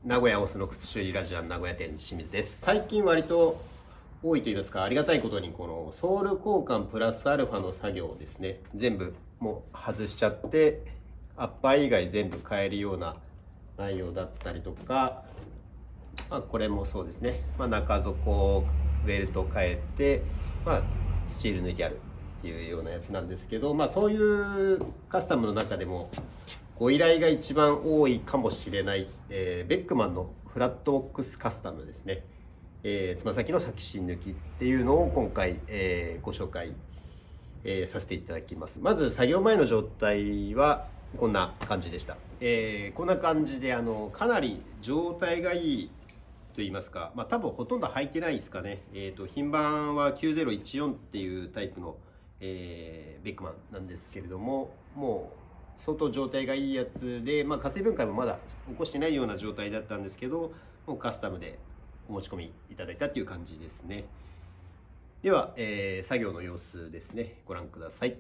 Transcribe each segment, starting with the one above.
名古屋大須の靴修理ラジオ名古屋店清水です。最近割と多いと言いますか、ありがたいことにこのソール交換プラスアルファの作業をですね、全部もう外しちゃってアッパー以外全部変えるような内容だったりとか、これもそうですね、中底ウェルト変えて、スチール抜いてあるっていうようなやつなんですけど、そういうカスタムの中でもご依頼が一番多いかもしれない、ベックマンのフラットボックスカスタムですね、つま先の先芯抜きっていうのを今回、ご紹介、させていただきます。まず作業前の状態はこんな感じでした。こんな感じでかなり状態がいいと言いますか、多分ほとんど履いてないですかね。品番は9014っていうタイプの、ベックマンなんですけれども、もう相当状態がいいやつで、加水分解もまだ起こしてないような状態だったんですけど、もうカスタムでお持ち込みいただいたっていう感じですね。では、作業の様子ですね、ご覧ください。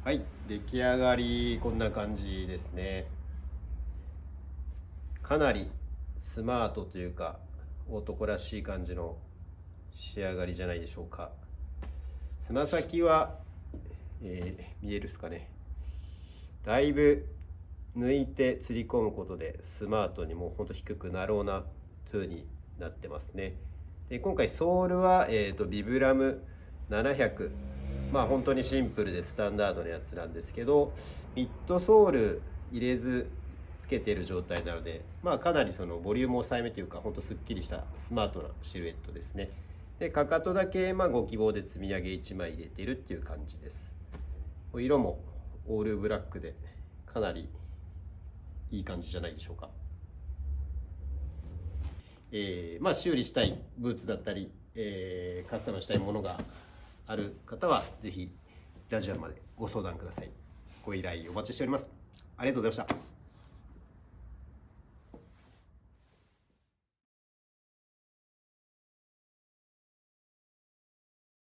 はい、出来上がりこんな感じですね。かなりスマートというか男らしい感じの仕上がりじゃないでしょうか。つま先は、見えるですかね。だいぶ抜いて釣り込むことでスマートにもうほんと低くなろうな風になってますね。で今回ソールは、ビブラム700、まあ本当にシンプルでスタンダードなやつなんですけど、ミッドソール入れずつけてる状態なので、まあかなりそのボリューム抑えめというか、ほんとすっきりしたスマートなシルエットですね。でかかとだけまあご希望で積み上げ1枚入れてるっていう感じです。色もオールブラックでかなりいい感じじゃないでしょうか。まあ修理したいブーツだったり、カスタムしたいものがある方はぜひラジオまでご相談ください。ご依頼お待ちしております。ありがとうございました。